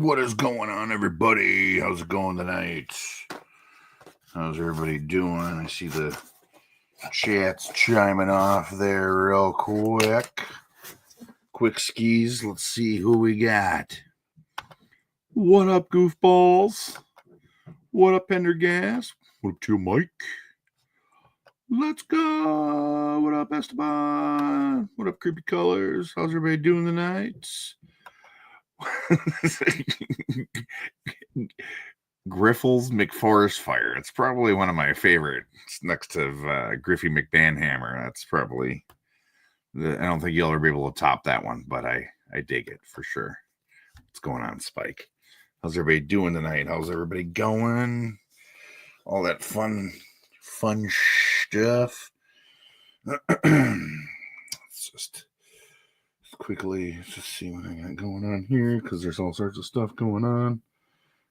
What is going on, everybody? How's it going tonight? How's everybody doing? I see the chat's chiming off there real quick. Quick skis. Let's see who we got. What up, goofballs? What up, Pendergast? What up to you, Mike? Let's go. What up, Esteban? What up, Creepy Colors? How's everybody doing tonight? Griffles McForest Fire. It's probably one of my favorites next to Griffy McBanhammer. That's probably I don't think you'll ever be able to top that one, but I dig it for sure. What's going on, Spike? How's everybody doing tonight? How's everybody going? All that fun stuff. Let's just quickly just see what I got going on here, because there's all sorts of stuff going on.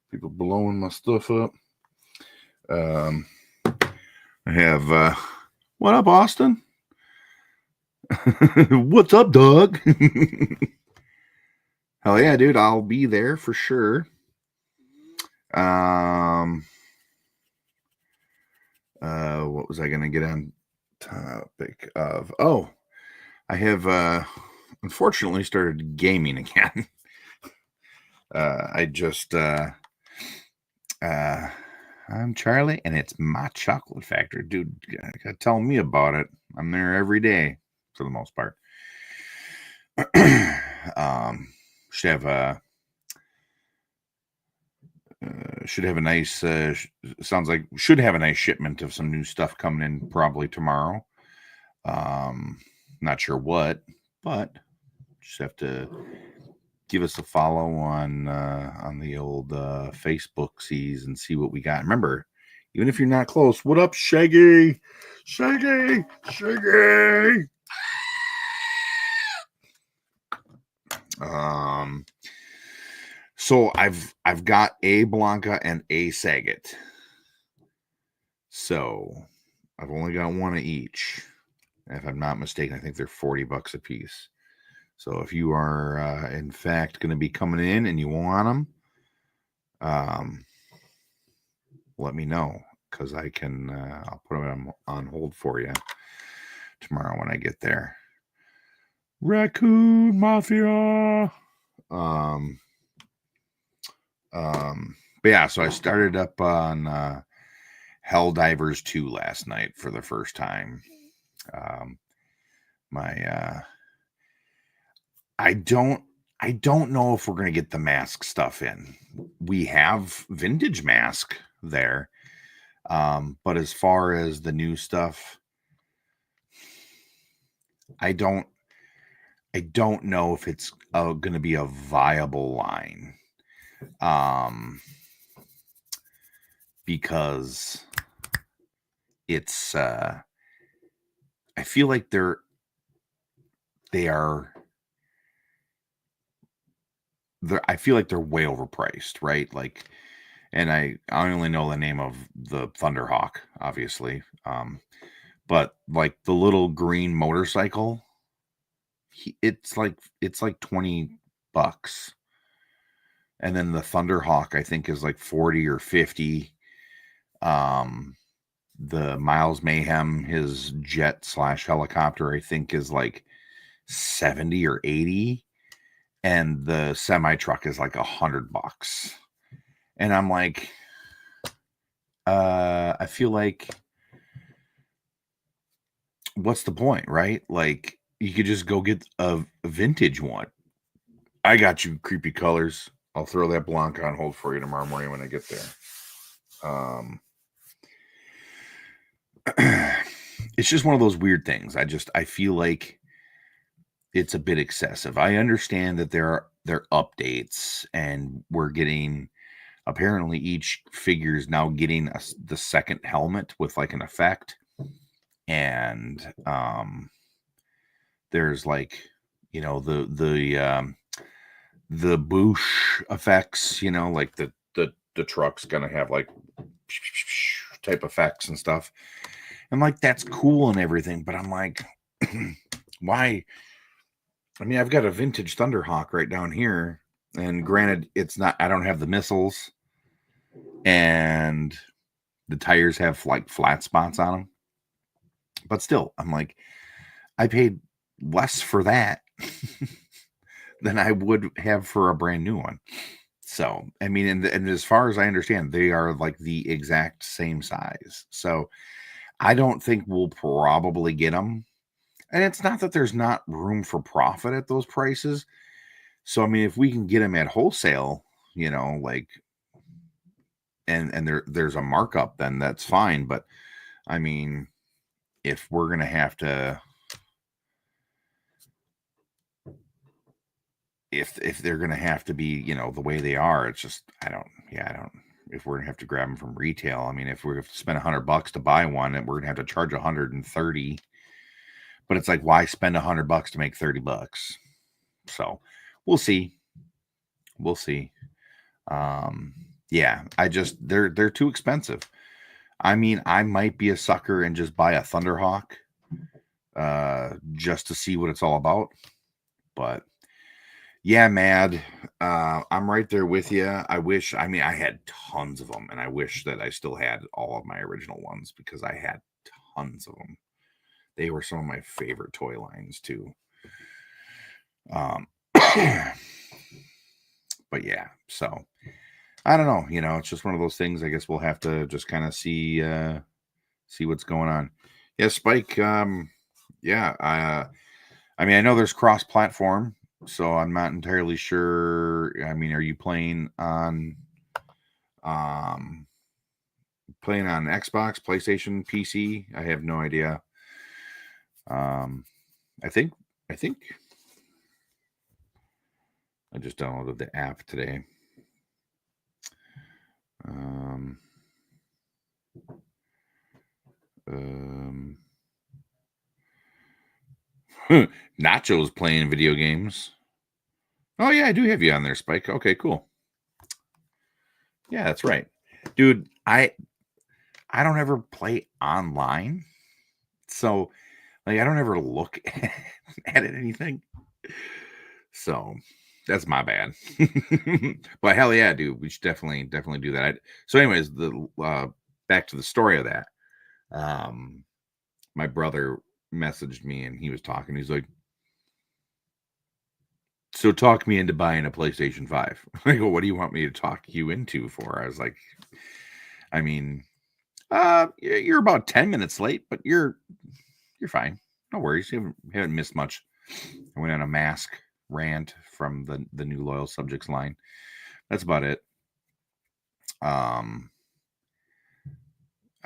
People blowing my stuff up. I have what up, Austin? What's up, Doug? Hell yeah, dude, I'll be there for sure. What was I gonna get on topic of? Oh, I have unfortunately started gaming again. I just I'm Charlie, and it's my chocolate factory, dude. Gotta tell me about it. I'm there every day for the most part. Should have a nice sounds like should have a nice shipment of some new stuff coming in probably tomorrow. Not sure what, but just have to give us a follow on the old Facebook-sies and see what we got. Remember, even if you're not close, what up, Shaggy? Shaggy! So I've got a Blanca and a Saget. So I've only got one of each. If I'm not mistaken, I think they're $40 a piece. So if you are, in fact, going to be coming in and you want them, let me know, because I can, I'll put them on hold for you tomorrow when I get there. Raccoon Mafia. But yeah, so I started up on Helldivers 2 last night for the first time. I don't know if we're going to get the mask stuff in. We have vintage mask there. But as far as the new stuff, I don't know if it's going to be a viable line. Because it's I feel like they I feel like they're way overpriced, right? Like, and I only know the name of the Thunderhawk, obviously. But like the little green motorcycle, it's like $20. And then the Thunderhawk, I think, is like 40 or 50. The Miles Mayhem, his jet / helicopter, I think is like 70 or 80. And the semi truck is like $100. And I'm like, I feel like, what's the point, right? Like, you could just go get a vintage one. I got you, Creepy Colors. I'll throw that Blanca on hold for you tomorrow morning when I get there. It's just one of those weird things. I feel like it's a bit excessive. I understand that there are updates, and we're getting, apparently each figure is now getting the second helmet with like an effect. And there's like, you know, the Boosh effects, you know, like the truck's gonna have like type effects and stuff. I'm like, that's cool and everything, but I'm like, why? I mean, I've got a vintage Thunderhawk right down here, And granted, it's not, I don't have the missiles, and the tires have like flat spots on them. But still, I'm like, I paid less for that than I would have for a brand new one. So, I mean, and as far as I understand, they are like the exact same size. So, I don't think we'll probably get them. And it's not that there's not room for profit at those prices. So, I mean, if we can get them at wholesale, like, and there's a markup, then that's fine. But I mean, if we're gonna have to, if they're gonna have to be, the way they are, it's just I don't. If we're gonna have to grab them from retail, I mean, if we're going to spend $100 to buy one, and we're gonna have to charge 130, but it's like, why spend $100 to make $30? So we'll see. We'll see. Yeah, they're too expensive. I mean, I might be a sucker and just buy a Thunderhawk, just to see what it's all about. But yeah, Mad, I'm right there with you. I mean, I had tons of them, and I wish that I still had all of my original ones, because I had tons of them. They were some of my favorite toy lines too. But yeah, so I don't know. It's just one of those things. I guess we'll have to just kind of see what's going on. Yeah, Spike. Yeah, I mean, I know there's cross-platform, so I'm not entirely sure. I mean, are you playing on Xbox, PlayStation, PC? I have no idea. I think I just downloaded the app today. Nacho's playing video games. Oh yeah, I do have you on there, Spike. Okay, cool. Yeah, that's right, dude. I don't ever play online, so like I don't ever look at anything. So that's my bad. But hell yeah, dude, we should definitely do that. So, anyways, back to the story of that. My brother messaged me, and he was talking. He's like, "So talk me into buying a PlayStation 5." I go, "What do you want me to talk you into for?" I was like, "I mean, you're about 10 minutes late, but you're fine. No worries. You haven't missed much." I went on a mask rant from the new loyal subjects line. That's about it.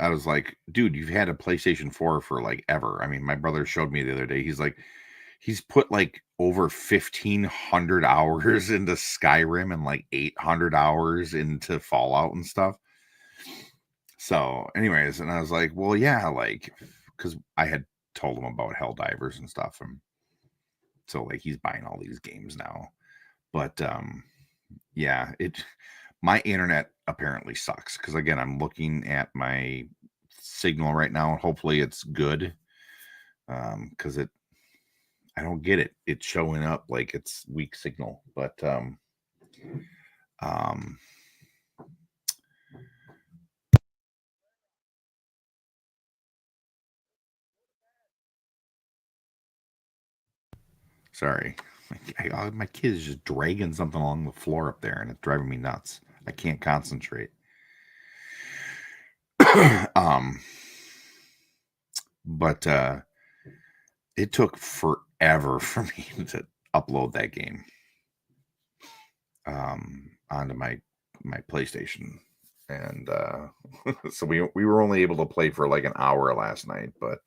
I was like, dude, you've had a PlayStation 4 for like ever. I mean, my brother showed me the other day. He's like, he's put like over 1,500 hours into Skyrim and like 800 hours into Fallout and stuff. So, anyways, and I was like, well, yeah, like, because I had told him about Helldivers and stuff, and so like he's buying all these games now. But yeah, my internet apparently sucks, because again, I'm looking at my signal right now, and hopefully it's good, because I don't get it. It's showing up like it's weak signal, but sorry. My kid is just dragging something along the floor up there, and it's driving me nuts. I can't concentrate. But it took forever for me to upload that game onto my PlayStation, and so we were only able to play for like an hour last night, but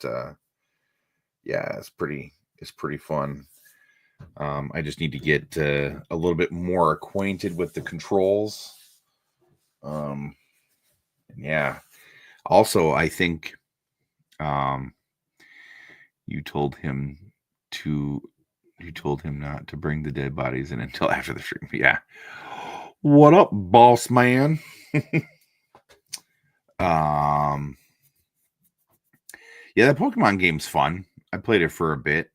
yeah, it's pretty fun. I just need to get a little bit more acquainted with the controls. Yeah. Also, I think you told him not to bring the dead bodies in until after the stream. Yeah. What up, boss man? Yeah, that Pokemon game's fun. I played it for a bit.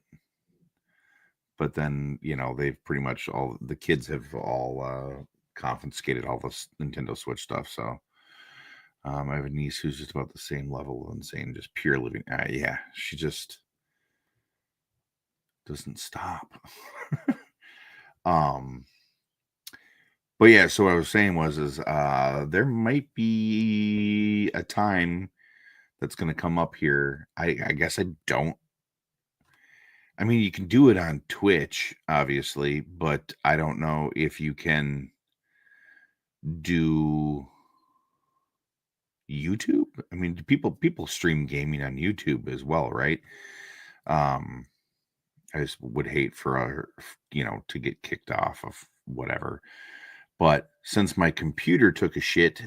But then, they've pretty much all the kids have all confiscated all this Nintendo Switch stuff. So I have a niece who's just about the same level of insane, just pure living. Yeah, she just doesn't stop. But yeah, so what I was saying is there might be a time that's going to come up here. I guess I don't. I mean, you can do it on Twitch, obviously, but I don't know if you can do YouTube. I mean, people stream gaming on YouTube as well, right? I just would hate for to get kicked off of whatever. But since my computer took a shit,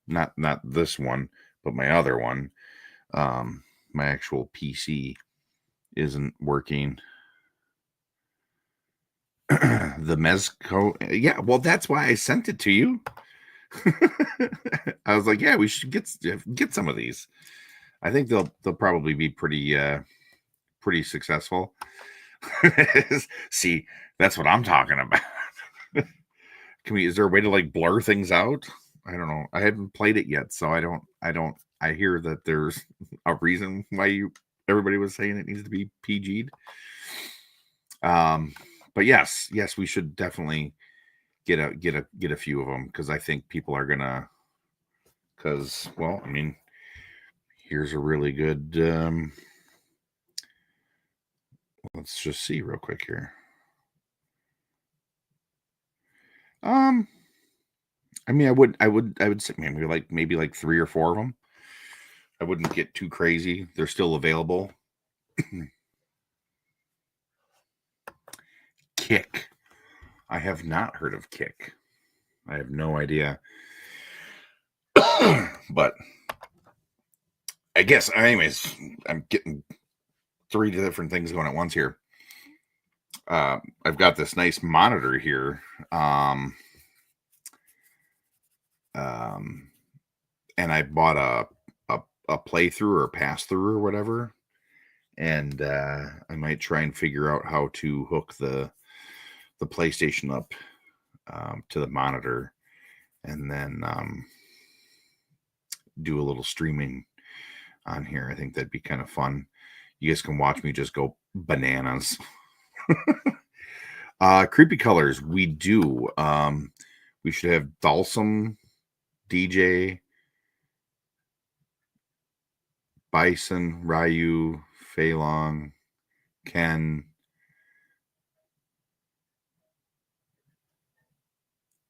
not this one, but my other one, my actual PC isn't working. The Mezco, yeah, well, that's why I sent it to you. I was like, yeah, we should get some of these. I think they'll probably be pretty successful. See, that's what I'm talking about. Is there a way to like blur things out? I don't know. I haven't played it yet, so I hear that there's a reason why everybody was saying it needs to be PG'd. But yes, we should definitely get a few of them, because I think people are gonna. Because, well, I mean, here's a really good. Let's just see real quick here. I mean, I would say maybe like 3 or 4 of them. I wouldn't get too crazy. They're still available. Kick. I have not heard of Kick. I have no idea. But I guess, anyways, I'm getting 3 different things going at once here. I've got this nice monitor here. And I bought a playthrough or a pass through or whatever. And I might try and figure out how to hook the PlayStation up to the monitor, and then do a little streaming on here. I think that'd be kind of fun. You guys can watch me just go bananas. Creepy colors, we do. We should have Dalsum, DJ, Bison, Ryu, Fei Long, Ken,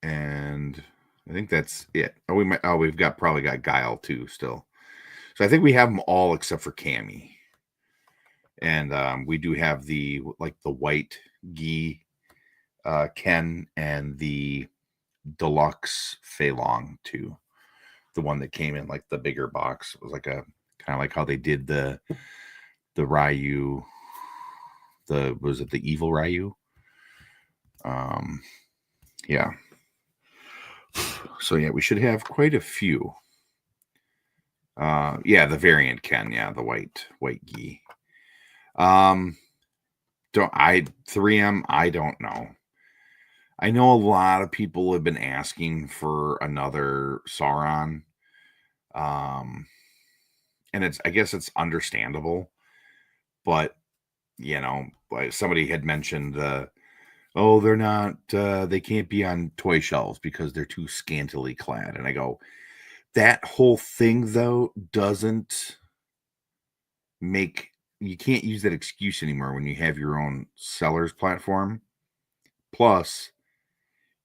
and I think that's it. We've probably got Guile too still. So I think we have them all except for Cammy. And we do have the white Gi Ken, and the deluxe Fei Long too. The one that came in like the bigger box. It was like a kind of like how they did the Ryu. Was it the evil Ryu? Yeah. So yeah, we should have quite a few. Yeah, the variant Ken, yeah, the white Gi. 3M, I don't know. I know a lot of people have been asking for another Sauron. And I guess it's understandable, but like somebody had mentioned, they're not, they can't be on toy shelves because they're too scantily clad. And I go, that whole thing though doesn't you can't use that excuse anymore when you have your own seller's platform. Plus,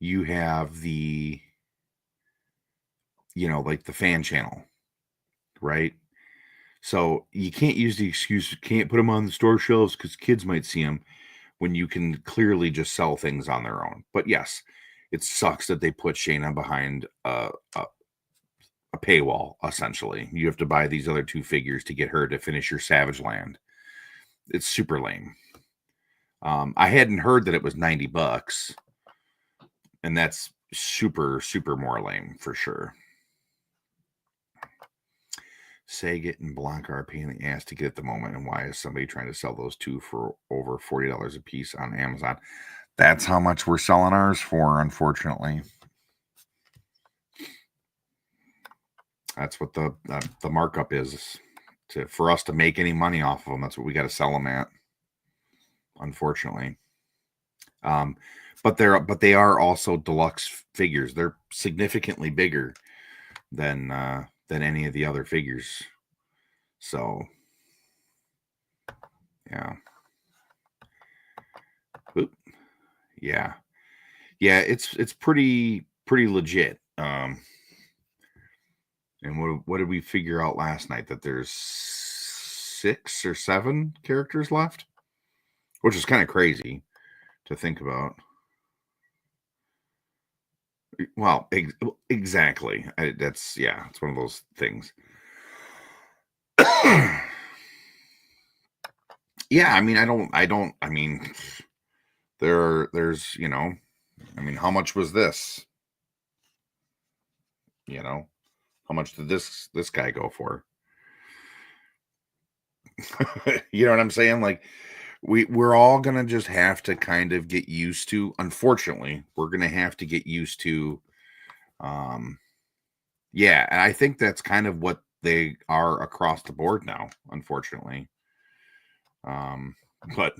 you have the, like the fan channel, right? So you can't use the excuse, you can't put them on the store shelves because kids might see them, when you can clearly just sell things on their own. But yes, it sucks that they put Shayna behind a paywall, essentially. You have to buy these other 2 figures to get her to finish your Savage Land. It's super lame. I hadn't heard that it was $90, and that's super, super more lame for sure. Saget and Blanca are a pain in the ass to get at the moment, and why is somebody trying to sell those two for over $40 a piece on Amazon? That's how much we're selling ours for, unfortunately. That's what the markup is for us to make any money off of them. That's what we got to sell them at, unfortunately. But they are also deluxe figures. They're significantly bigger than any of the other figures. So yeah. Oop. Yeah. It's pretty legit. And what did we figure out last night? That there's 6 or 7 characters left, which is kind of crazy to think about. Well, exactly. It's one of those things. Yeah, I mean, I mean, there's, I mean, how much was this? How much did this guy go for? You know what I'm saying? Like, we're all gonna just have to kind of get used to. Unfortunately, we're gonna have to get used to. Yeah, and I think that's kind of what they are across the board now. Unfortunately, but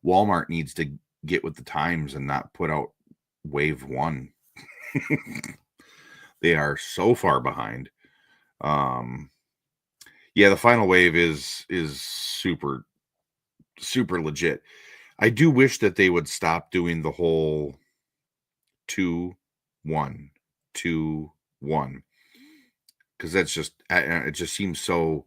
Walmart needs to get with the times and not put out wave 1. They are so far behind. Yeah, the final wave is super legit. I do wish that they would stop doing the whole 2 1 2 1, because that's just it just seems so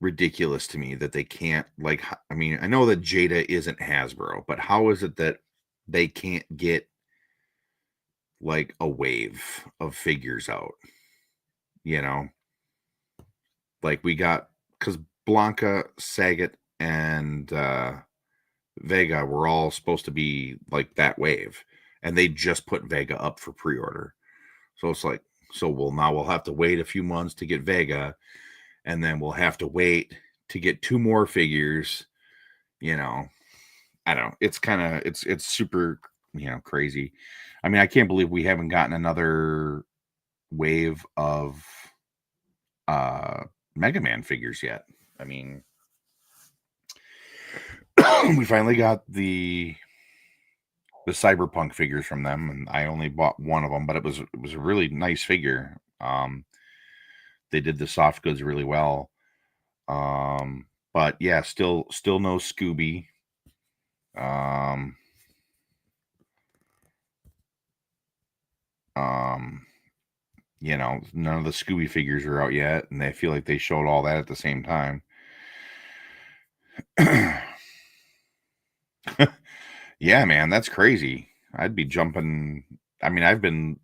ridiculous to me that they can't, like, I mean, I know that Jada isn't Hasbro, but how is it that they can't get like a wave of figures out? Like we got, because Blanca, Saget, and Vega were all supposed to be like that wave, and they just put Vega up for pre-order. So it's like, now we'll have to wait a few months to get Vega, and then we'll have to wait to get 2 more figures. I don't know. It's kind of it's super crazy. I mean, I can't believe we haven't gotten another wave of Mega Man figures yet. I mean, we finally got the Cyberpunk figures from them, and I only bought one of them, but it was a really nice figure. They did the soft goods really well. But yeah, still no Scooby. None of the Scooby figures are out yet, and they feel like they showed all that at the same time. Yeah, man, that's crazy. I'd be jumping. I mean, I've been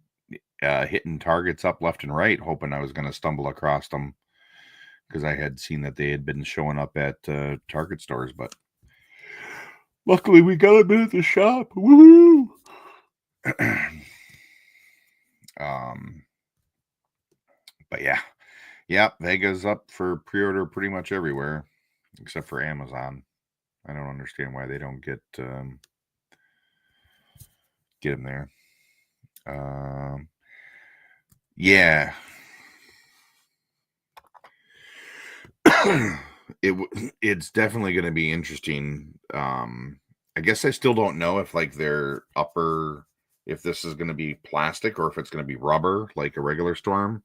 hitting targets up left and right, hoping I was going to stumble across them, because I had seen that they had been showing up at Target stores, but luckily we got them at the shop. Woohoo! But yeah, Vega's up for pre-order pretty much everywhere except for Amazon. I don't understand why they don't get them there. Yeah. It's definitely going to be interesting. I guess I still don't know if like their upper, if this is going to be plastic or if it's going to be rubber like a regular Storm.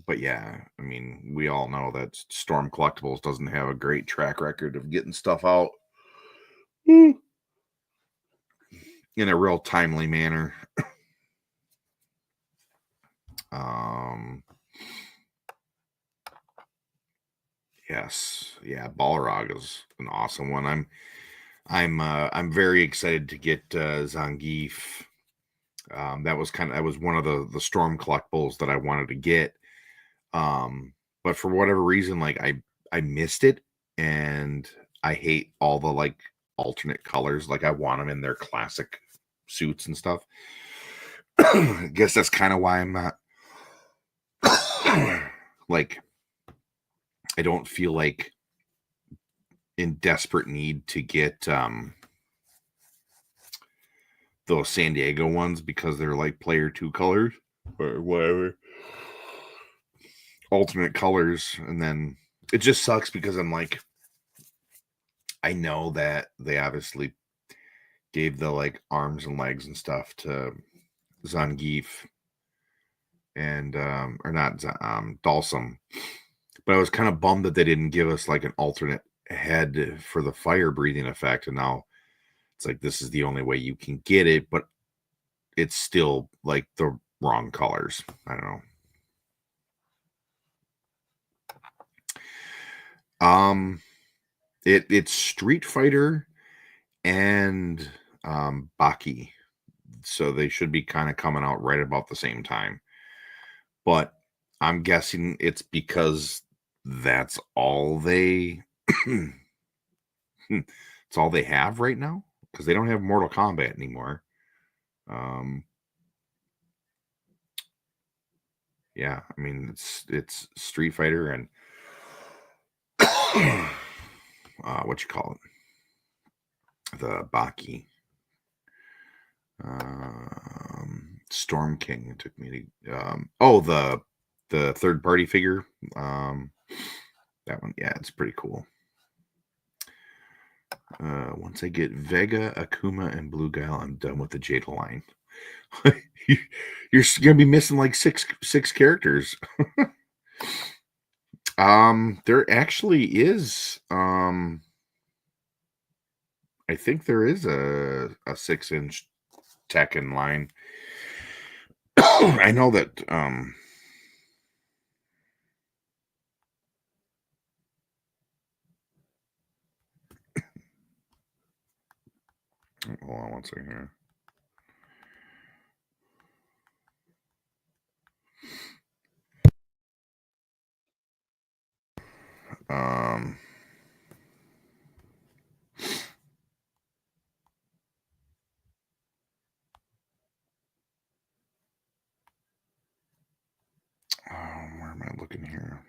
But yeah, I mean, we all know that Storm Collectibles doesn't have a great track record of getting stuff out in a real timely manner. Yes, yeah, Balrog is an awesome one. I'm very excited to get Zangief. That was one of the Storm collectibles that I wanted to get. But for whatever reason, like I missed it, and I hate all the like alternate colors. Like I want them in their classic suits and stuff. I guess that's kind of why I'm not like, I don't feel like in desperate need to get those San Diego ones because they're like player 2 colors or whatever. Alternate colors. And then it just sucks because I'm like, I know that they obviously gave the like arms and legs and stuff to Zangief and or not Dalsum. But I was kind of bummed that they didn't give us like an alternate head for the fire breathing effect. And now it's like this is the only way you can get it, but it's still like the wrong colors. I don't know. It's Street Fighter and Baki. So they should be kind of coming out right about the same time. But I'm guessing it's because that's all they it's all they have right now because they don't have Mortal Kombat anymore. Yeah, I mean it's Street Fighter and what you call it, the Baki, Storm King. It took me to the third party figure. That one, yeah, it's pretty cool. Once I get Vega, Akuma, and Blue Guile, I'm done with the Jada line. You're gonna be missing like six characters. There actually is. I think there is a 6-inch Tekken line. I know that. Hold on one second here. Um. Where am I looking here?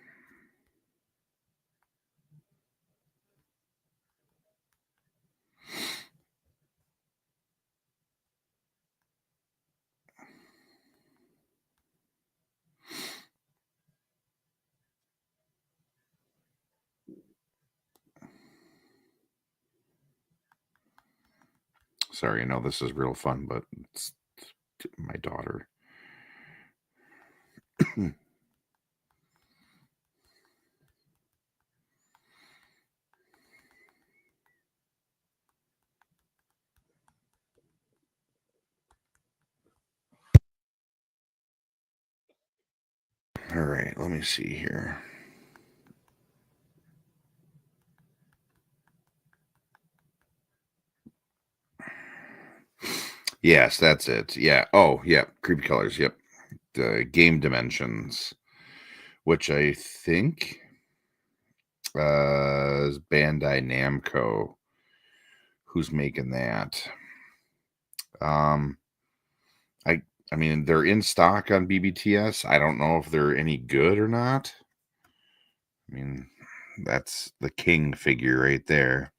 Sorry, I know this is real fun, but it's my daughter. All right, let me see here. Yes, that's it. Yeah. Oh, yeah. Creepy colors. Yep. The game dimensions, which I think is Bandai Namco who's making that. Um, I I mean they're in stock on BBTS. I don't know if they're any good or not. I mean, that's the king figure right there.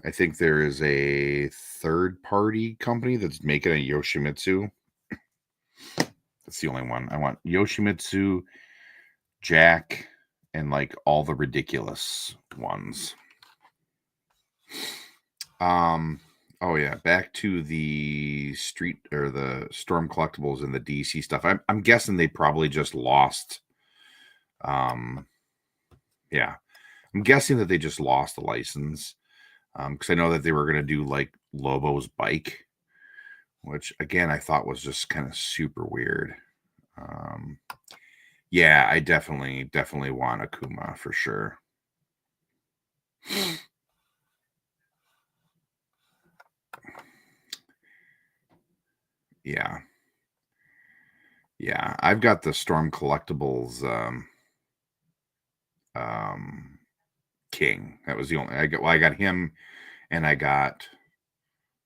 I think there is a third party company that's making a Yoshimitsu. That's the only one. I want Yoshimitsu, Jack, and like all the ridiculous ones. Oh yeah, back to the street or the Storm collectibles and the DC stuff. I'm guessing they probably just lost. Yeah, I'm guessing that they just lost the license. Because I know that they were gonna do like Lobo's bike, which again I thought was just kind of super weird. Yeah, I definitely want Akuma for sure. Yeah. Yeah, I've got the Storm Collectibles King. That was the only I got him and I got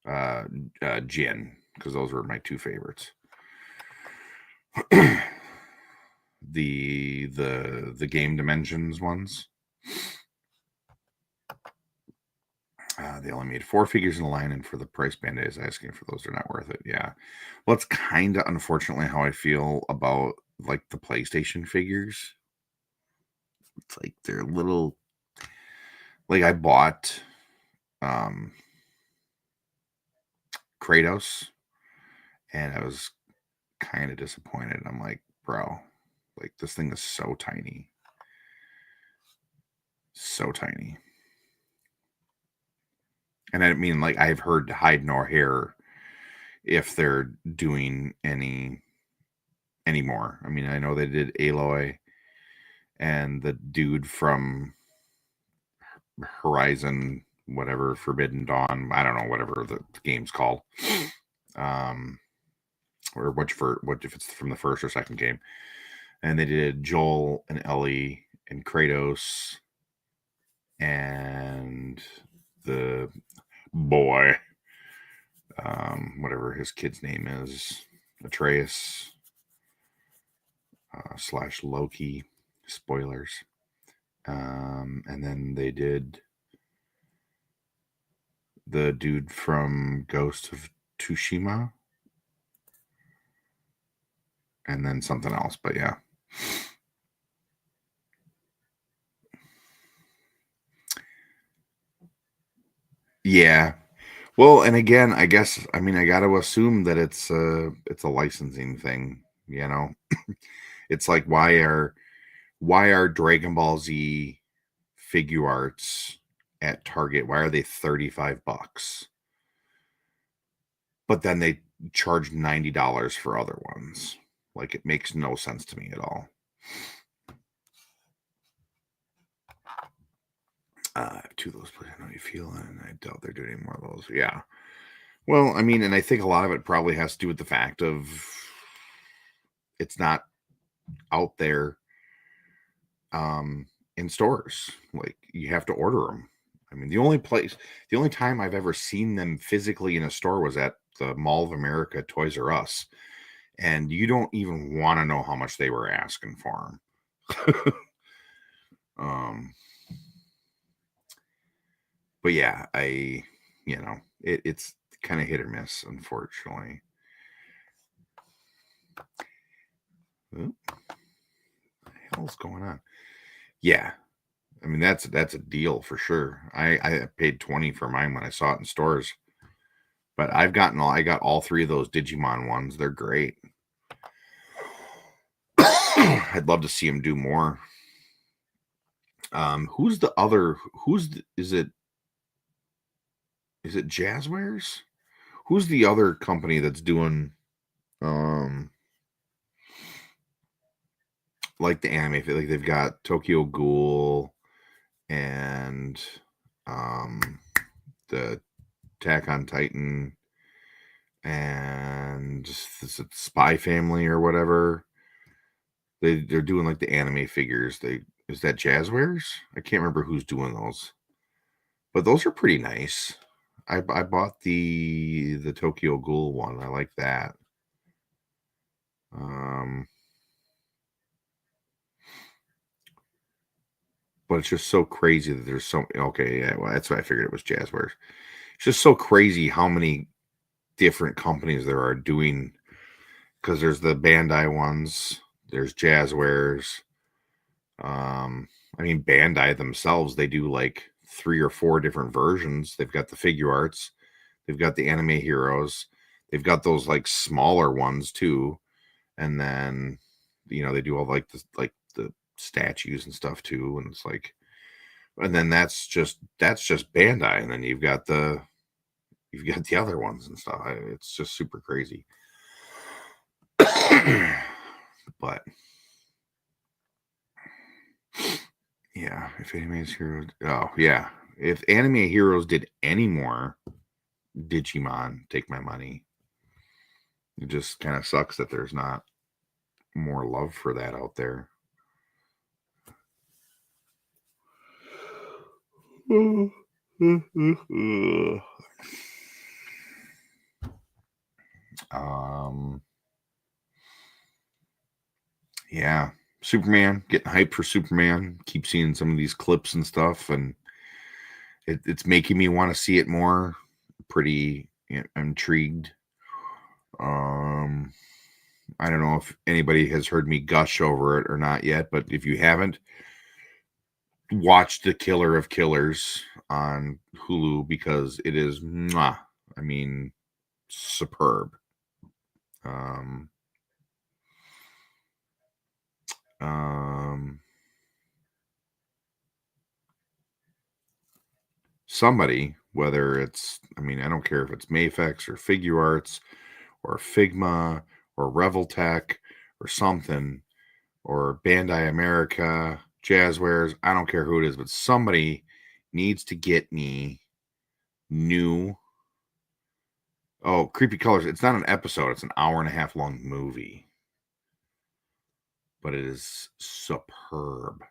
uh Jin because those were my two favorites. the game dimensions ones. They only made 4 figures in a line, and for the price Bandai is asking for those, they're not worth it. Yeah. Well, it's kind of unfortunately how I feel about like the PlayStation figures. It's like they're little. Like I bought Kratos, and I was kind of disappointed. I'm like, bro, like this thing is so tiny. So tiny. And I mean, like, I've heard hide nor hair if they're doing any more. I mean, I know they did Aloy and the dude from Horizon, whatever, Forbidden Dawn. I don't know, whatever the game's called. Or what if it's from the first or second game. And they did Joel and Ellie and Kratos and the boy, whatever his kid's name is, Atreus / Loki. Spoilers. And then they did the dude from Ghost of Tsushima, and then something else. But yeah. Yeah. Well, and again, I guess I got to assume that it's a licensing thing, you know. It's like why are Dragon Ball Z figure arts at Target? Why are they $35? But then they charge $90 for other ones. Like it makes no sense to me at all. I have 2 of those, please. I know you feel, and I doubt they're doing any more of those. Yeah. Well, I mean, and I think a lot of it probably has to do with the fact of it's not out there in stores. Like you have to order them. I mean, the only time I've ever seen them physically in a store was at the Mall of America, Toys R Us, and you don't even want to know how much they were asking for them. But yeah, it's kind of hit or miss, unfortunately. What the hell's going on? Yeah, I mean that's a deal for sure. I paid 20 for mine when I saw it in stores, but I got all 3 of those Digimon ones. They're great. I'd love to see him do more. Who's the other? Is it Jazzwares? Who's the other company that's doing like the anime? Like they've got Tokyo Ghoul and the Attack on Titan and is it Spy Family or whatever. They're doing like the anime figures. Is that Jazzwares? I can't remember who's doing those, but those are pretty nice. I bought the Tokyo Ghoul one. I like that. But it's just so crazy that there's so okay. Yeah, well, that's why I figured it was Jazzwares. It's just so crazy how many different companies there are doing. Because there's the Bandai ones, there's Jazzwares. I mean, Bandai themselves, they do like 3 or 4 different versions. They've got the figure arts, they've got the anime heroes, they've got those like smaller ones too, and then they do all like the statues and stuff too, and it's like, and then that's just Bandai, and then you've got the other ones and stuff. It's just super crazy. But yeah, if Anime's Heroes, if Anime Heroes did any more Digimon, take my money. It just kind of sucks that there's not more love for that out there. Yeah, Superman, getting hyped for Superman. Keep seeing some of these clips and stuff, and it's making me want to see it more. Pretty intrigued. I don't know if anybody has heard me gush over it or not yet, but if you haven't, watch The Killer of Killers on Hulu because it is, mwah, I mean, superb. Um, somebody, whether it's, I mean, I don't care if it's Mafex or Figure Arts or Figma or Reveltech or something or Bandai America, Jazzwares, I don't care who it is, but somebody needs to get me new. Oh, Creepy Colors. It's not an episode, it's an hour and a half long movie. But it is superb.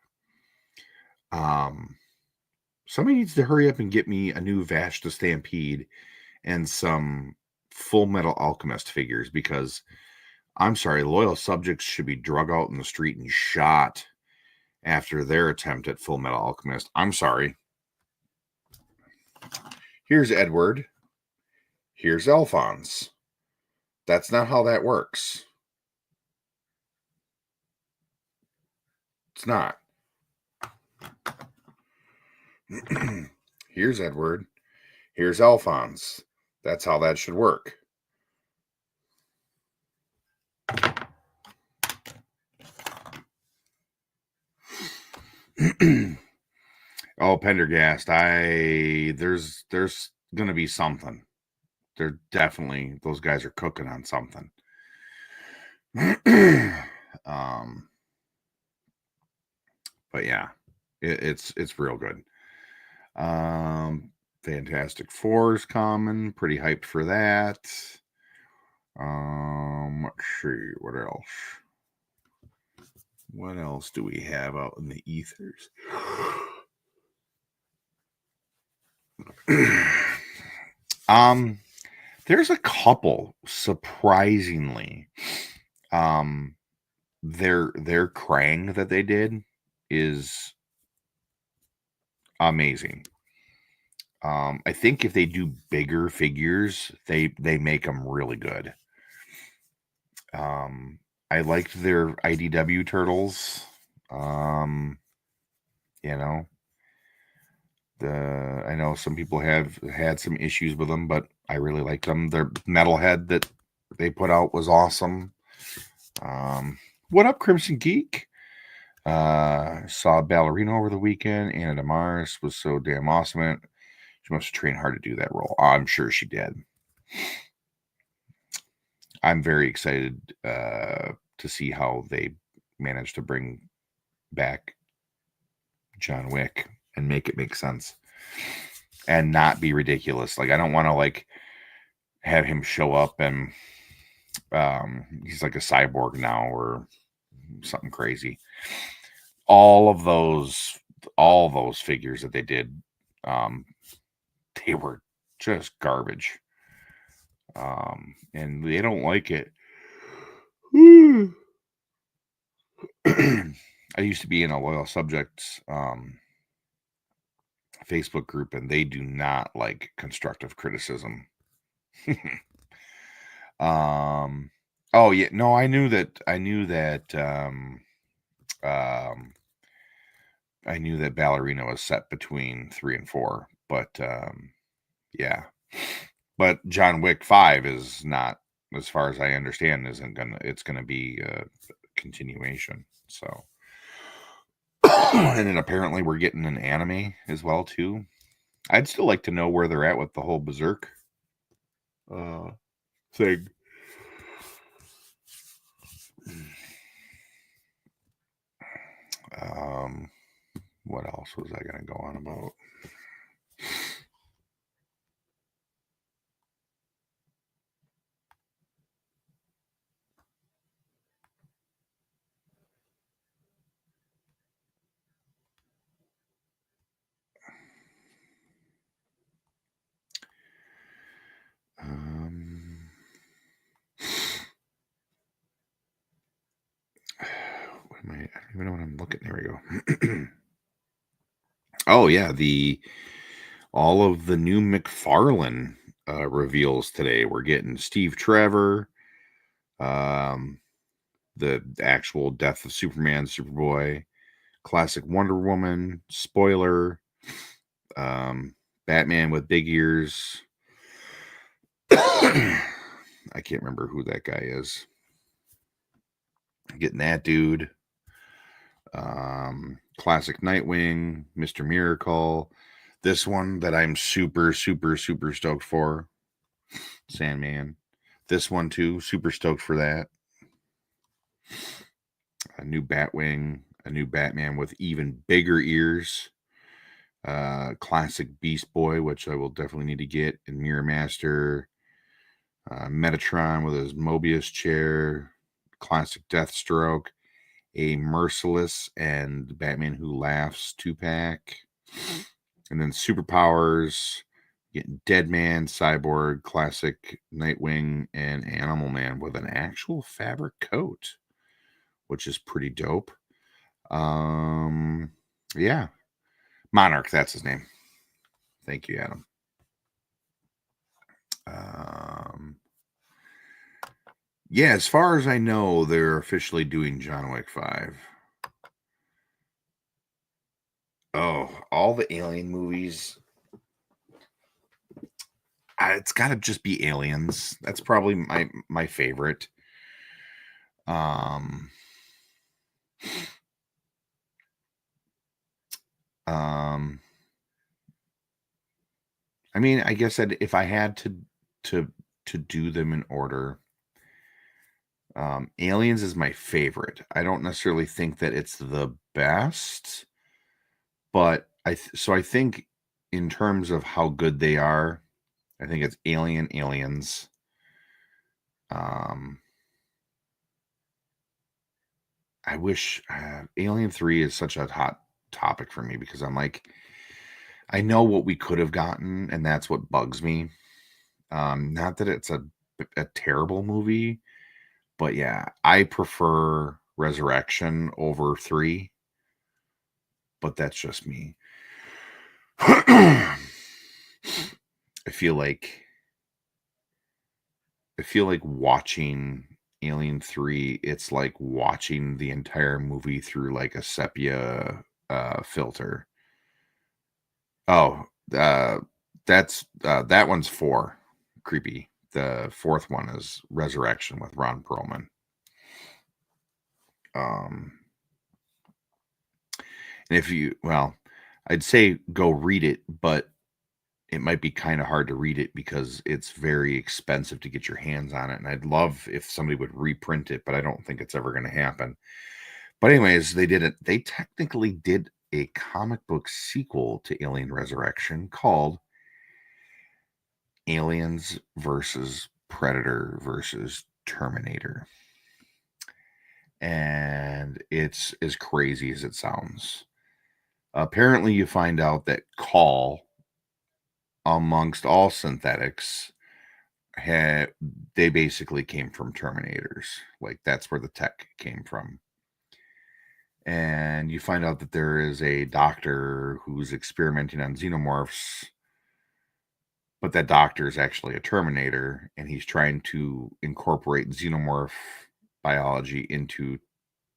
Somebody needs to hurry up and get me a new Vash the Stampede and some Full Metal Alchemist figures because I'm sorry, loyal subjects should be drug out in the street and shot after their attempt at Full Metal Alchemist. I'm sorry. Here's Edward. Here's Alphonse. That's not how that works. It's not. Here's Edward. Here's Alphonse. That's how that should work. Oh, Pendergast. There's gonna be something. They're definitely, those guys are cooking on something. But yeah, it's real good. Fantastic Four's coming. Pretty hyped for that. Let's see what else. What else do we have out in the ethers? There's a couple, surprisingly. Their Krang that they did is amazing. I think if they do bigger figures, they make them really good. I liked their IDW turtles. You know, I know some people have had some issues with them, but I really liked them. Their Metalhead that they put out was awesome. What up, Crimson Geek? Saw Ballerina over the weekend. Anna DeMaris was so damn awesome. She must have trained hard to do that role. I'm sure she did. I'm very excited to see how they managed to bring back John Wick and make it make sense and not be ridiculous. Like, I don't want to like have him show up and he's like a cyborg now or something crazy. All those figures that they did, they were just garbage. And they don't like it. I used to be in a Loyal Subjects Facebook group, and they do not like constructive criticism. Oh yeah, no, I knew that Ballerina was set between 3 and 4, but yeah. But John Wick 5 is not, as far as I understand, it's gonna be a continuation. So and then apparently we're getting an anime as well too. I'd still like to know where they're at with the whole Berserk thing. What else was I gonna go on about? I don't even know what I'm looking. There we go. Oh yeah, all of the new McFarlane reveals today. We're getting Steve Trevor, um, the actual Death of Superman, Superboy, classic Wonder Woman, spoiler, Batman with big ears. I can't remember who that guy is. Getting that dude. Classic Nightwing, Mr. Miracle. This one that I'm super, super, super stoked for. Sandman. This one too, super stoked for that. A new Batwing, a new Batman with even bigger ears. Classic Beast Boy, which I will definitely need to get. And Mirror Master. Metatron with his Mobius chair. Classic Deathstroke. A Merciless and Batman Who Laughs 2-pack. And then Superpowers, getting Deadman, Cyborg, Classic Nightwing, and Animal Man with an actual fabric coat, which is pretty dope. Yeah. Monarch, that's his name. Thank you, Adam. Yeah, as far as I know, they're officially doing John Wick 5. Oh, all the Alien movies. It's got to just be Aliens. That's probably my favorite. Um, I mean, I guess if I had to do them in order, Aliens is my favorite. I don't necessarily think that it's the best, but I think in terms of how good they are, I think it's Aliens. I wish Alien 3 is such a hot topic for me because I'm like, I know what we could have gotten, and that's what bugs me. Not that it's a terrible movie, but yeah, I prefer Resurrection over 3, but that's just me. I feel like watching Alien 3, it's like watching the entire movie through like a sepia filter. Oh, that one's 4. Creepy. The 4th one is Resurrection with Ron Perlman. And I'd say go read it, but it might be kind of hard to read it because it's very expensive to get your hands on it. And I'd love if somebody would reprint it, but I don't think it's ever going to happen. But anyways, they did it. They technically did a comic book sequel to Alien Resurrection called Aliens versus Predator versus Terminator. And it's as crazy as it sounds. Apparently, you find out that Call, amongst all synthetics, they basically came from Terminators. Like, that's where the tech came from. And you find out that there is a doctor who's experimenting on xenomorphs, but that doctor is actually a Terminator, and he's trying to incorporate xenomorph biology into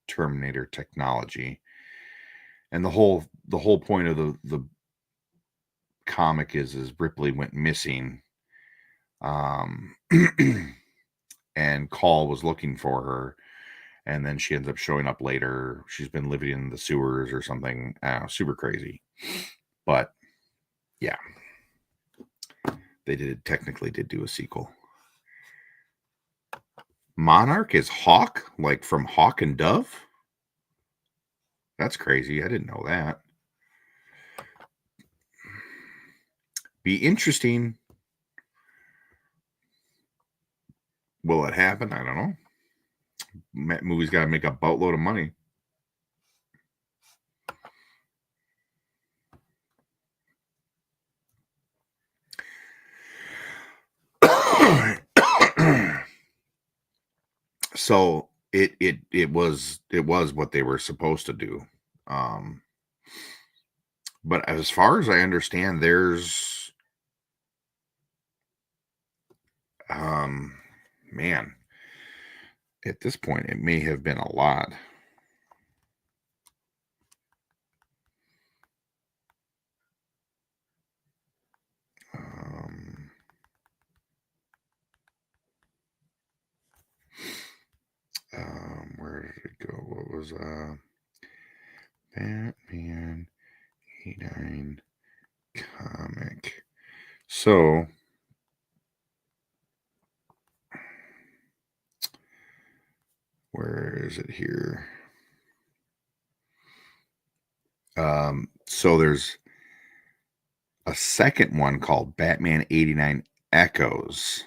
Terminator technology. And the whole point of the comic is Ripley went missing, and Call was looking for her, and then she ends up showing up later. She's been living in the sewers or something. Super crazy, but yeah, they technically did do a sequel. Monarch is Hawk, like from Hawk and Dove. That's crazy. I didn't know that. Be interesting. Will it happen? I don't know. Movie's got to make a boatload of money. So it was what they were supposed to do. Um, but as far as I understand, there's um, man, at this point, it may have been a lot. Um, where did it go? What was Batman 89 comic? So where is it here? So there's a second one called Batman 89 Echoes.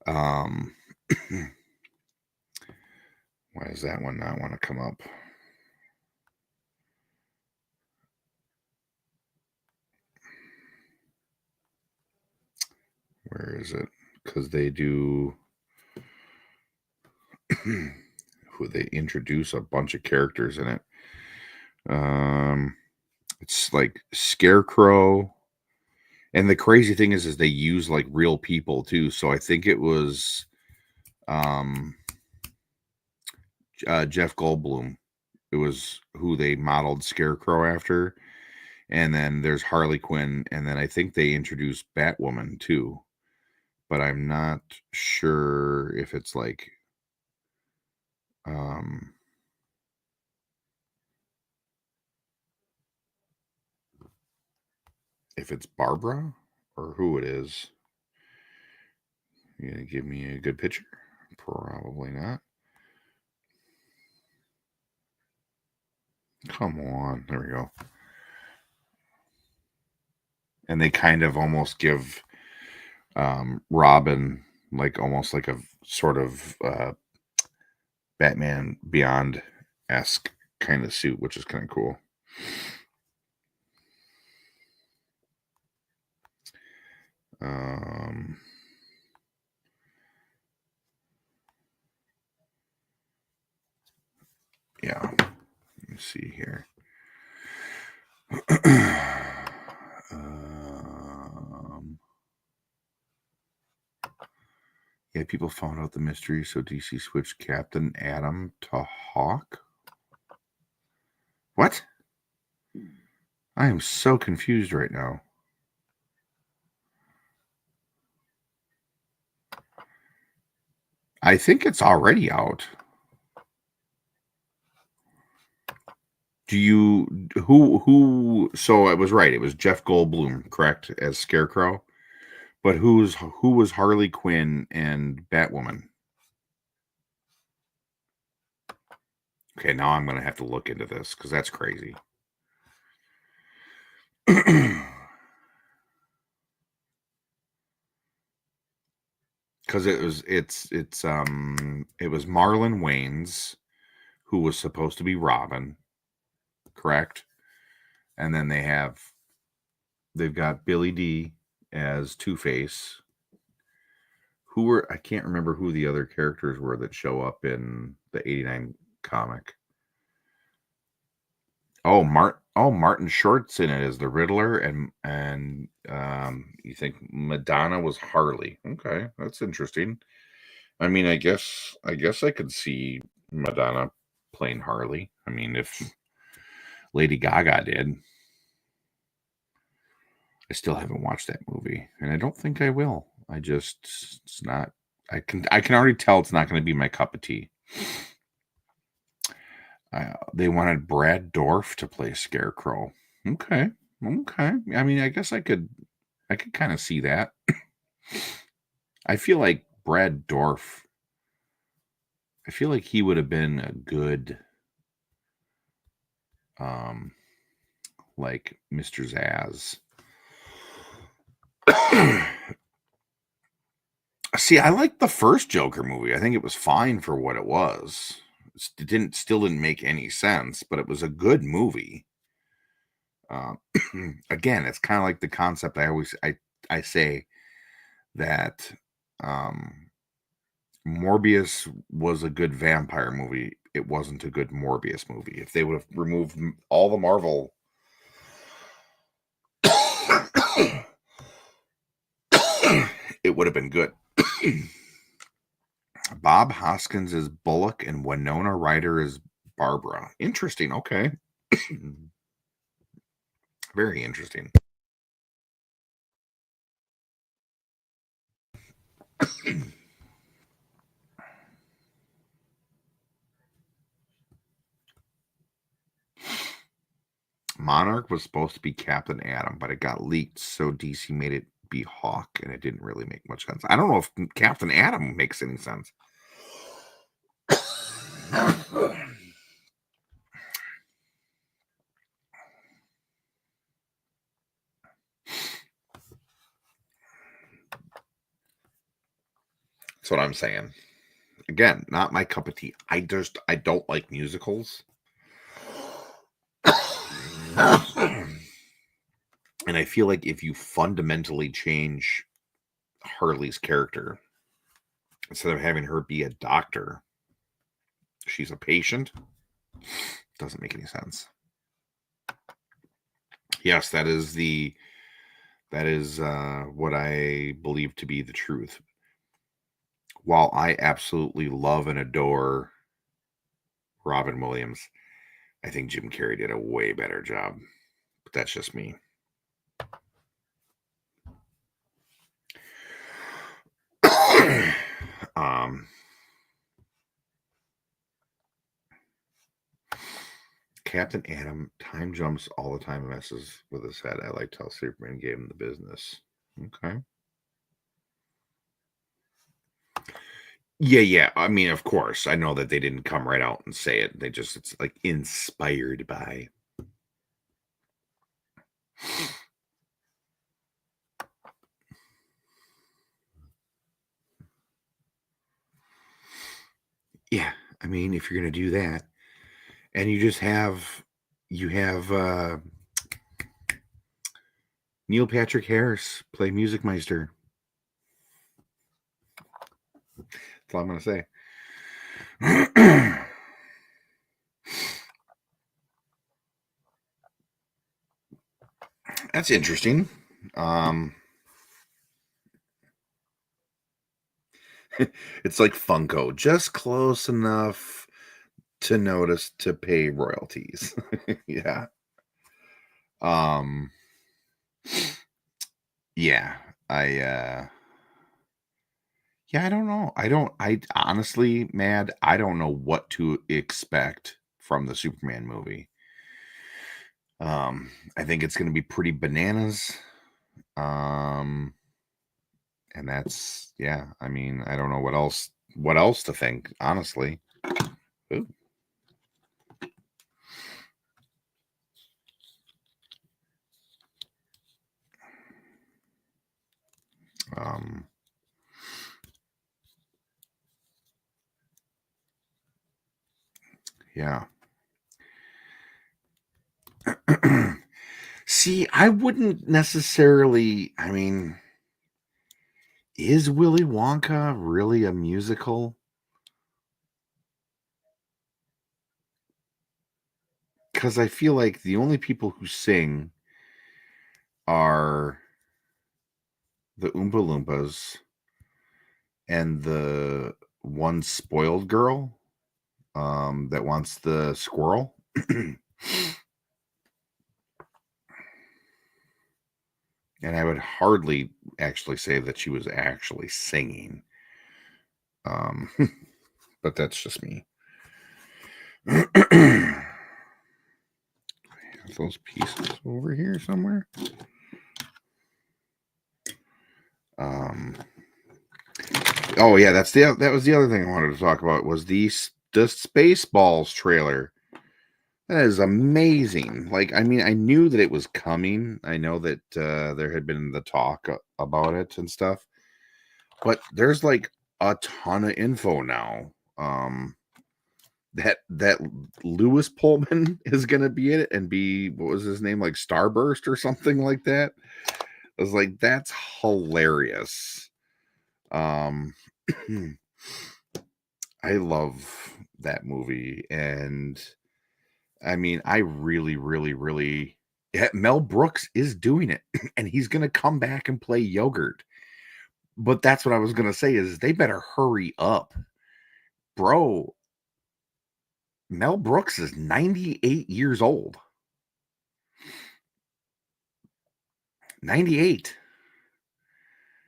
Um, why does that one not want to come up? Where is it? Because they do, who they introduce a bunch of characters in it. It's like Scarecrow, and the crazy thing is they use like real people too. So I think it was um Jeff Goldblum. It was who they modeled Scarecrow after. And then there's Harley Quinn, and then I think they introduced Batwoman too. But I'm not sure if it's like um if it's Barbara or who it is. You gonna give me a good picture? Probably not. Come on. There we go. And they kind of almost give Robin like almost like a sort of Batman Beyond esque kind of suit, which is kind of cool. Yeah, let me see here. Yeah, people found out the mystery, so DC switched Captain Atom to Hawk. What? I am so confused right now. I think it's already out. Do you who so I was right, it was Jeff Goldblum, correct, as Scarecrow? But who was Harley Quinn and Batwoman? Okay, now I'm gonna have to look into this because that's crazy. Because it was it was Marlon Wayans who was supposed to be Robin, correct? And then they've got Billy D as Two-Face. Who were I can't remember who the other characters were that show up in the 89 comic. Martin Short's in it as the Riddler, and you think Madonna was Harley. Okay, that's interesting. I mean, I guess I could see Madonna playing Harley. I mean, if Lady Gaga did. I still haven't watched that movie, and I don't think I will. It's not. I can already tell it's not going to be my cup of tea. They wanted Brad Dourif to play Scarecrow. Okay. I mean, I guess I could kind of see that. I feel like Brad Dourif. I feel like he would have been a good, um, like Mr. Zaz. See, I liked the first Joker movie. I think it was fine for what it was. It still didn't make any sense, but it was a good movie. Uh, again, it's kind of like the concept I say that um, Morbius was a good vampire movie. It wasn't a good Morbius movie. If they would have removed all the Marvel, it would have been good. Bob Hoskins is Bullock and Winona Ryder is Barbara. Interesting. Okay. Very interesting. Monarch was supposed to be Captain Atom, but it got leaked, so DC made it be Hawk, and it didn't really make much sense. I don't know if Captain Atom makes any sense. That's what I'm saying. Again, not my cup of tea. I don't like musicals. And I feel like if you fundamentally change Harley's character, instead of having her be a doctor, she's a patient, doesn't make any sense. Yes, that is what I believe to be the truth. While I absolutely love and adore Robin Williams, I think Jim Carrey did a way better job. But that's just me. Captain Atom time jumps all the time and messes with his head. I liked how Superman gave him the business. Okay. Yeah. I mean, of course, I know that they didn't come right out and say it. It's like inspired by. Yeah, I mean, if you're gonna do that, and you have Neil Patrick Harris play Music Meister. That's all I'm gonna say. That's interesting. It's like Funko, just close enough to notice to pay royalties. Yeah. Yeah. I don't know. I honestly, Mad, I don't know what to expect from the Superman movie. I think it's going to be pretty bananas. And that's, yeah, I mean, I don't know what else to think, honestly. Ooh. Yeah. See, I wouldn't necessarily, I mean, is Willy Wonka really a musical? Because I feel like the only people who sing are the Oompa Loompas and the one spoiled girl that wants the squirrel. And I would hardly actually say that she was actually singing. But that's just me. Those pieces over here somewhere. Oh yeah, that was the other thing I wanted to talk about was the Spaceballs trailer. That is amazing. Like, I mean, I knew that it was coming. I know that there had been the talk about it and stuff, but there's like a ton of info now. That Lewis Pullman is gonna be in it and be, what was his name, like Starburst or something like that. I was like, that's hilarious. I love that movie, and I mean, I really, really, really. Yeah, Mel Brooks is doing it, and he's gonna come back and play Yogurt. But that's what I was gonna say is they better hurry up, bro. Mel Brooks is 98 years old. 98.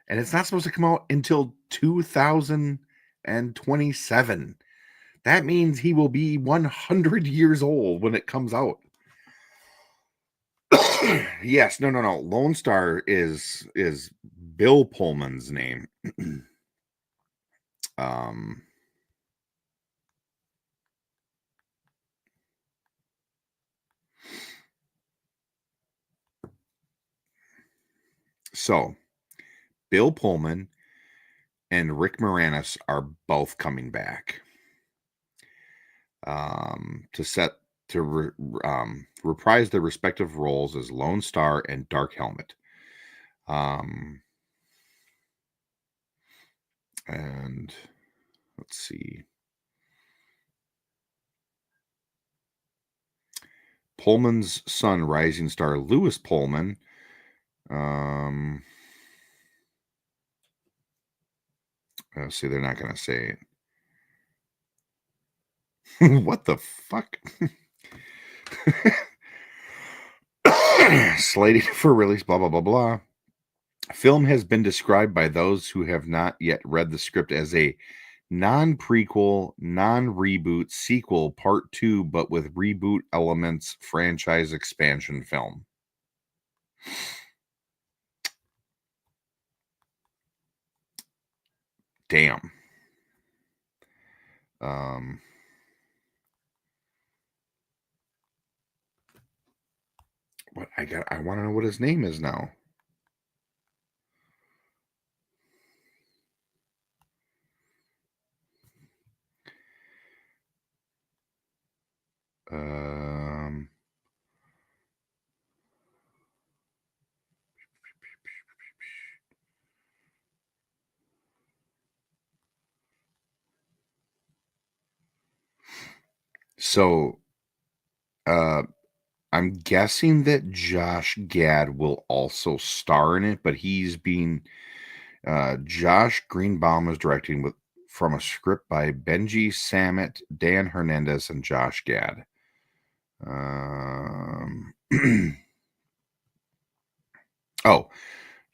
And it's not supposed to come out until 2027. That means he will be 100 years old when it comes out. Yes, no. Lone Star is Bill Pullman's name. um so Bill Pullman and Rick Moranis are both coming back. To set to reprise their respective roles as Lone Star and Dark Helmet. And let's see. Pullman's son, rising star Lewis Pullman. See, they're not going to say it. What the fuck? Slated for release, blah, blah, blah, blah. Film has been described by those who have not yet read the script as a non-prequel, non-reboot sequel part 2, but with reboot elements franchise expansion film. Damn. What I want to know what his name is now. So I'm guessing that Josh Gad will also star in it, but he's being Josh Greenbaum is directing from a script by Benji Sammet, Dan Hernandez, and Josh Gad. Oh,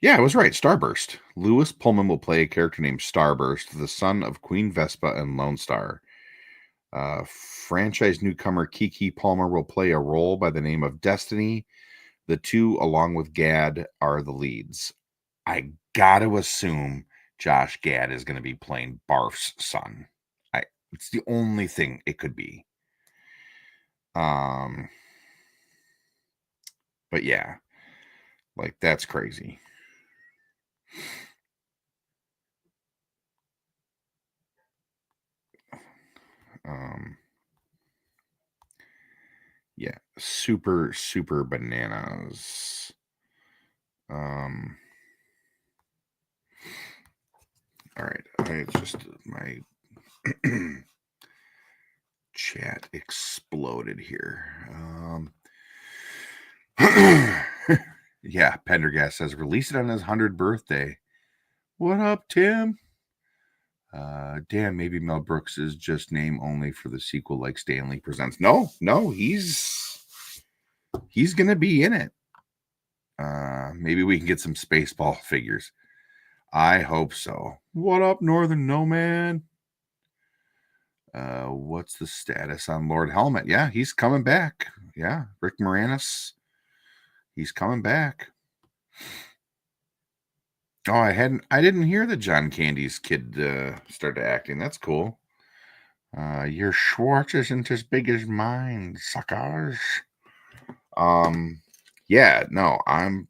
yeah, I was right. Starburst. Lewis Pullman will play a character named Starburst, the son of Queen Vespa and Lone Star. Franchise newcomer Kiki Palmer will play a role by the name of Destiny. The two, along with Gad, are the leads. I gotta assume Josh Gad is going to be playing Barf's son. It's the only thing it could be. But yeah, like that's crazy. Yeah, super, super bananas. All right, it's just my chat exploded here. Yeah, Pendergast says release it on his 100th birthday. What up, Tim? Damn, maybe Mel Brooks is just name only for the sequel, like Stanley Presents. No, he's gonna be in it. Maybe we can get some Spaceball figures. I hope so. What up, Northern Nomad? What's the status on Lord Helmet? Yeah, he's coming back. Yeah, Rick Moranis. He's coming back. Oh, I didn't hear that John Candy's kid started acting. That's cool. Your Schwartz isn't as big as mine, suckers. Yeah, no, I'm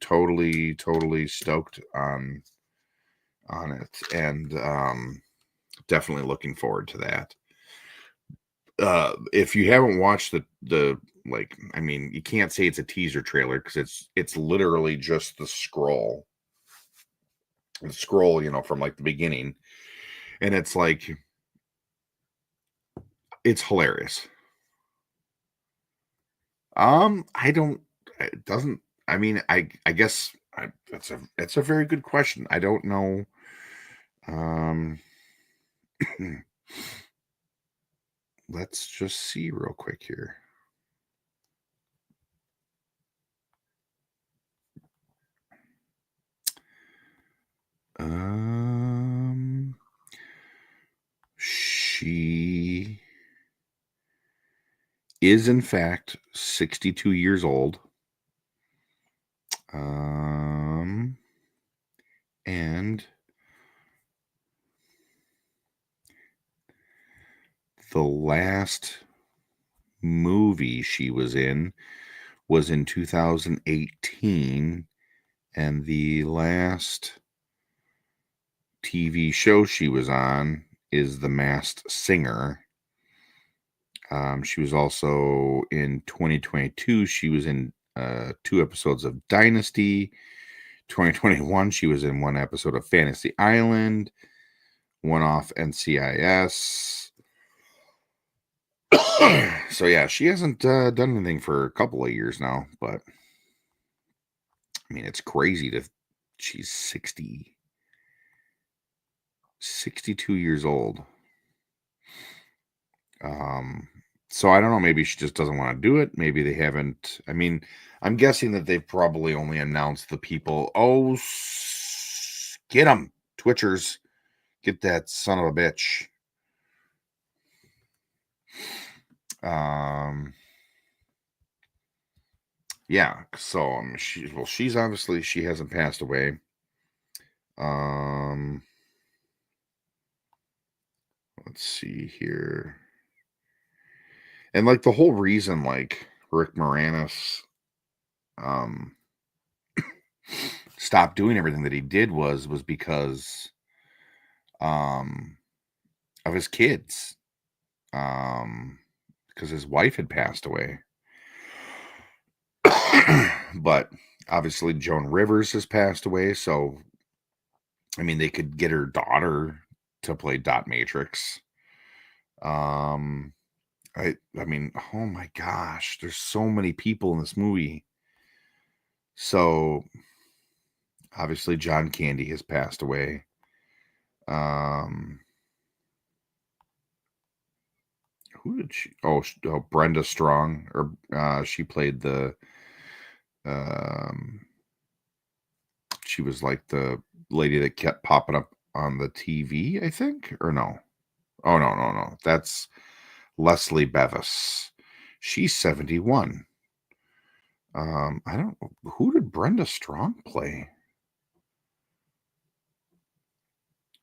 totally stoked on it, and definitely looking forward to that. If you haven't watched the like, I mean, you can't say it's a teaser trailer because it's literally just the scroll, you know, from like the beginning, and it's like It's hilarious. I don't. It doesn't. I mean, I guess that's a very good question. I don't know. Um, let's just see real quick here. She is in fact 62 years old. And the last movie she was in 2018, and the last TV show she was on is The Masked Singer. She was also in 2022. She was in 2 episodes of Dynasty. 2021, she was in 1 episode of Fantasy Island, 1 off NCIS. So yeah, she hasn't done anything for a couple of years now, but I mean, it's crazy to she's 62 years old. So I don't know, maybe she just doesn't want to do it. Maybe they haven't. I mean, I'm guessing that they've probably only announced the people. Oh, get them, Twitchers. Get that son of a bitch. Yeah, so she's obviously, she hasn't passed away. Let's see here. And like the whole reason like Rick Moranis stopped doing everything that he did was because of his kids. Because his wife had passed away. But obviously Joan Rivers has passed away, so I mean they could get her daughter to play Dot Matrix. I mean, oh my gosh, there's so many people in this movie. So obviously John Candy has passed away. Who did she? Oh, Brenda Strong, or she played the. She was like the lady that kept popping up on the TV, I think, or no? Oh no, that's Leslie Bevis. She's 71. I don't. Who did Brenda Strong play?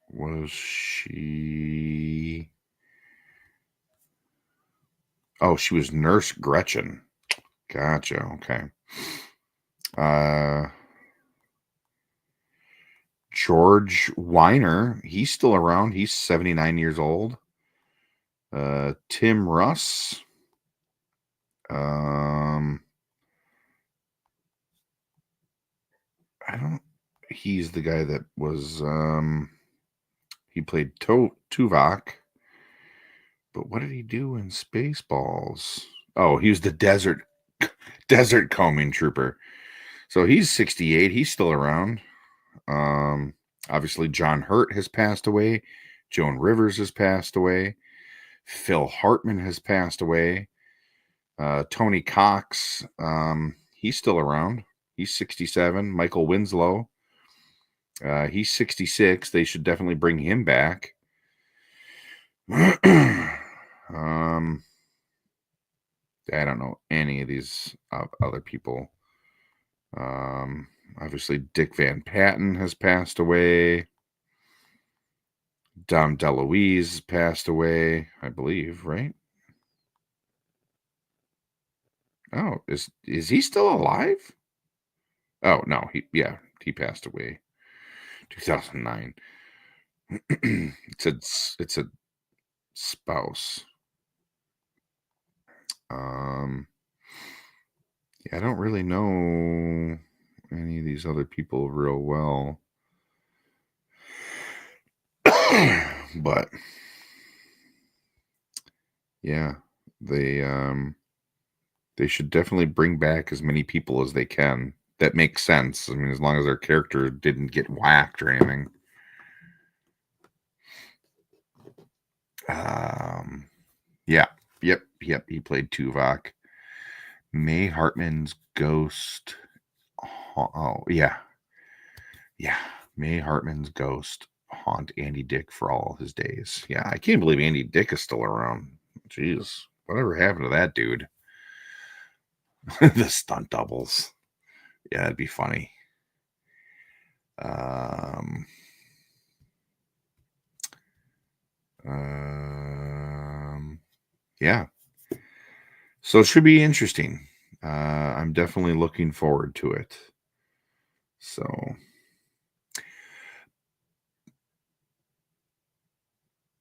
Was she? Oh, she was Nurse Gretchen. Gotcha. Okay. George Weiner, he's still around. He's 79 years old. Tim Russ. I don't. He's the guy that was. He played Tuvok. But what did he do in Spaceballs? Oh, he was the desert combing trooper. So he's 68. He's still around. Obviously, John Hurt has passed away. Joan Rivers has passed away. Phil Hartman has passed away. Tony Cox, he's still around. He's 67. Michael Winslow, he's 66. They should definitely bring him back. I don't know any of these other people. Obviously, Dick Van Patten has passed away. Dom DeLuise passed away, I believe, right? Oh, is he still alive? Oh no, he passed away 2009. it's a spouse. Yeah, I don't really know any of these other people real well. But Yeah, they should definitely bring back as many people as they can. That makes sense. I mean, as long as their character didn't get whacked or anything. Yeah, yep. He played Tuvok. May Hartman's ghost. Oh, yeah. May Hartman's ghost haunt Andy Dick for all his days. Yeah, I can't believe Andy Dick is still around. Jeez, whatever happened to that dude? The stunt doubles. Yeah, that'd be funny. Um, yeah. So it should be interesting. I'm definitely looking forward to it. So,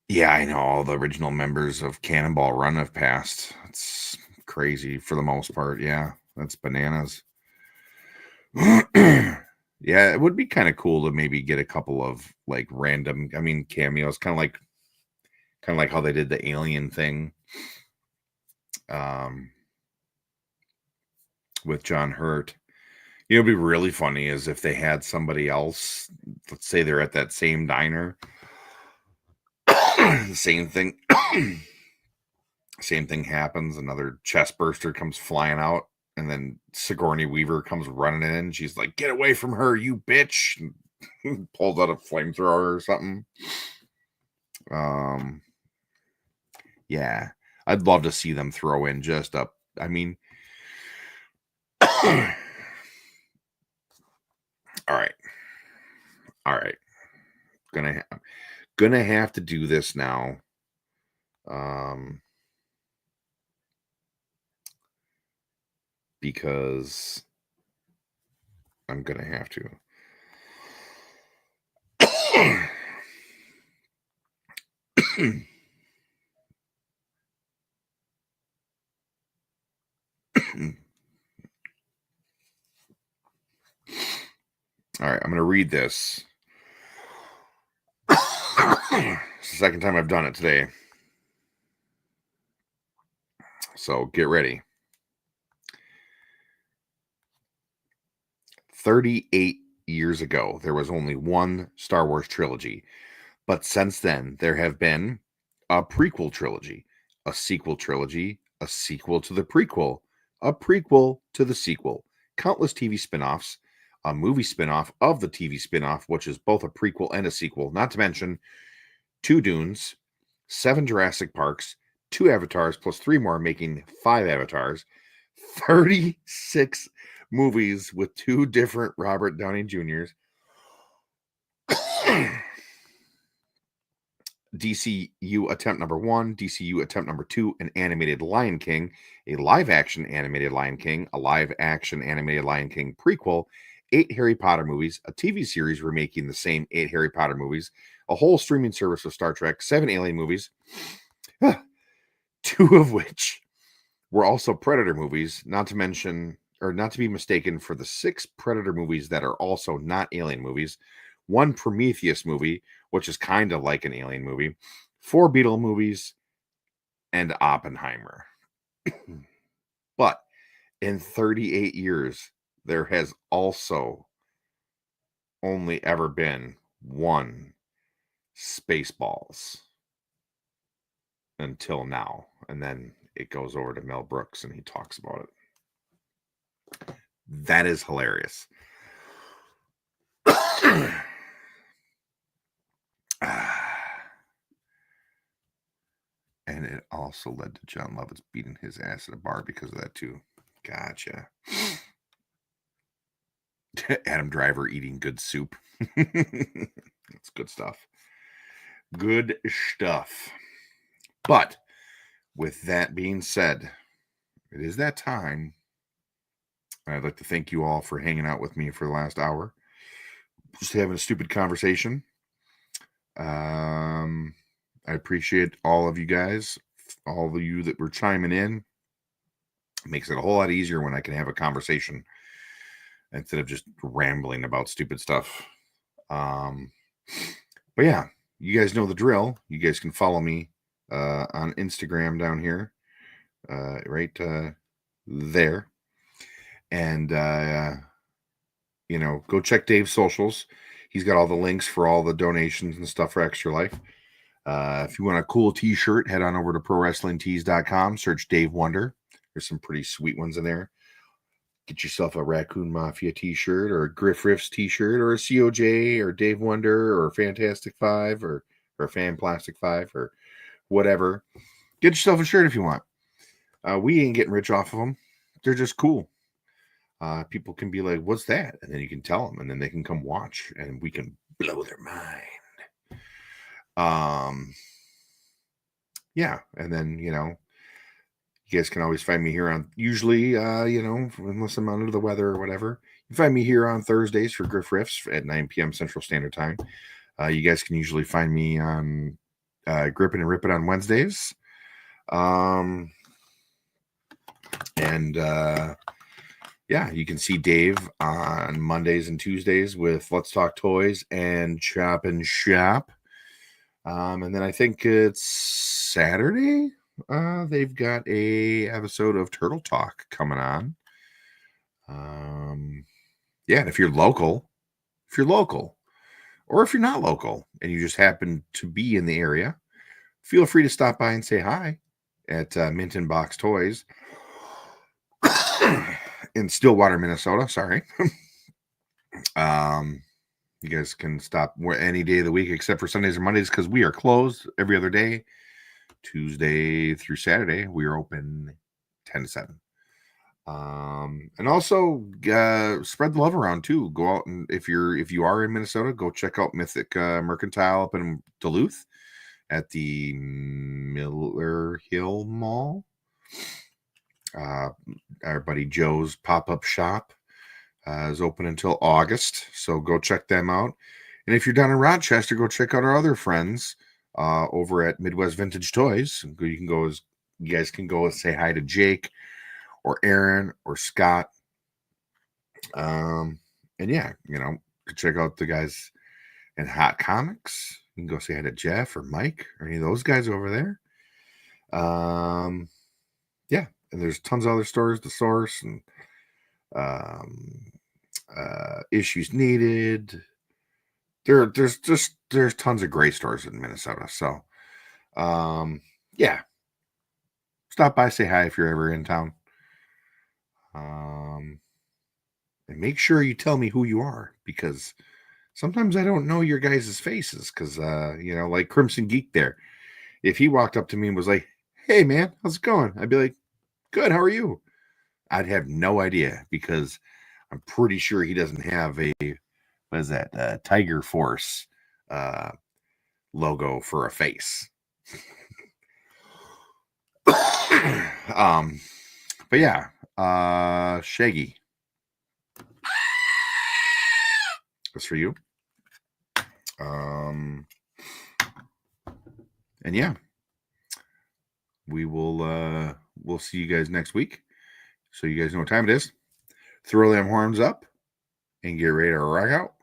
yeah, I know all the original members of Cannonball Run have passed. It's crazy for the most part. Yeah, that's bananas. Yeah, it would be kind of cool to maybe get a couple of like random, I mean, cameos, kind of like how they did the alien thing um, with John Hurt. You know, it'd be really funny is if they had somebody else. Let's say they're at that same diner, same thing, same thing happens. Another chest burster comes flying out, and then Sigourney Weaver comes running in. She's like, "Get away from her, you bitch!" And pulls out a flamethrower or something. Um, yeah, I'd love to see them throw in just a. I mean, all right, all right. Gonna have to do this now. Um, because I'm gonna have to. All right, I'm gonna read this. It's the second time I've done it today. So get ready. 38 years ago, there was only one Star Wars trilogy. But since then, there have been a prequel trilogy, a sequel trilogy, a sequel to the prequel, a prequel to the sequel, countless TV spin offs, a movie spin off of the TV spin off, which is both a prequel and a sequel, not to mention two Dunes, 7 Jurassic Parks, 2 Avatars, plus 3 more, making 5 Avatars, 36 movies with 2 different Robert Downey Jr.'s, DCU attempt number 1, DCU attempt number 2, an animated Lion King, a live action animated Lion King, a live action animated Lion King prequel, 8 Harry Potter movies, a TV series remaking the same 8 Harry Potter movies, a whole streaming service of Star Trek, 7 Alien movies, 2 of which were also Predator movies, not to mention, or not to be mistaken for the 6 Predator movies that are also not Alien movies, 1 Prometheus movie, which is kind of like an Alien movie, 4 Beetle movies, and Oppenheimer. But in 38 years, there has also only ever been one Spaceballs until now. And then it goes over to Mel Brooks and he talks about it. That is hilarious. And it also led to John Lovitz beating his ass at a bar because of that too. Gotcha. Adam Driver eating good soup. That's good stuff. Good stuff. But with that being said, it is that time. I'd like to thank you all for hanging out with me for the last hour. Just having a stupid conversation. I appreciate all of you guys, all of you that were chiming in. It makes it a whole lot easier when I can have a conversation instead of just rambling about stupid stuff. But yeah, you guys know the drill. You guys can follow me on Instagram down here, right there. And, go check Dave's socials. He's got all the links for all the donations and stuff for Extra Life. If you want a cool t-shirt, head on over to prowrestlingtees.com, search Dave Wonder. There's some pretty sweet ones in there. Get yourself a Raccoon Mafia t-shirt or a Grifs Riffs t-shirt or a COJ or Dave Wonder or Fantastic Five or Fan Plastic 5 or whatever. Get yourself a shirt if you want. We ain't getting rich off of them. They're just cool. People can be like, what's that? And then you can tell them, and then they can come watch, and we can blow their mind. Yeah, and then, you guys can always find me here on, usually, unless I'm under the weather or whatever, you find me here on Thursdays for Grifs Riffs at 9 p.m. Central Standard Time. You guys can usually find me on Grippin' and Rippin' on Wednesdays. Yeah, you can see Dave on Mondays and Tuesdays with Let's Talk Toys and Chop and Shop. And then I think it's Saturday. They've got a episode of Turtle Talk coming on. Yeah, and if you're local, or if you're not local and you just happen to be in the area, feel free to stop by and say hi at Mint and Box Toys in Stillwater, Minnesota. Sorry. You guys can stop any day of the week except for Sundays or Mondays because we are closed every other day. Tuesday through Saturday, we are open 10 to 7. And also spread the love around too. Go out, and if you are in Minnesota, go check out Mythic Mercantile up in Duluth at the Miller Hill Mall. Our buddy Joe's pop-up shop is open until August, so go check them out. And if you're down in Rochester, go check out our other friends over at Midwest Vintage Toys. You guys can go and say hi to Jake or Aaron or Scott. And yeah, check out the guys in Hot Comics. You can go say hi to Jeff or Mike or any of those guys over there. Yeah, and there's tons of other stores, The Source and Issues Needed. There's tons of great stores in Minnesota. So, yeah, stop by, say hi if you're ever in town. And make sure you tell me who you are, because sometimes I don't know your guys' faces. Because like Crimson Geek there, if he walked up to me and was like, "Hey man, how's it going?" I'd be like, "Good, how are you?" I'd have no idea, because I'm pretty sure he doesn't have a, what is that, Tiger Force logo for a face. But yeah, Shaggy, that's for you. And yeah, we'll see you guys next week. So you guys know what time it is. Throw them horns up and get ready to rock out.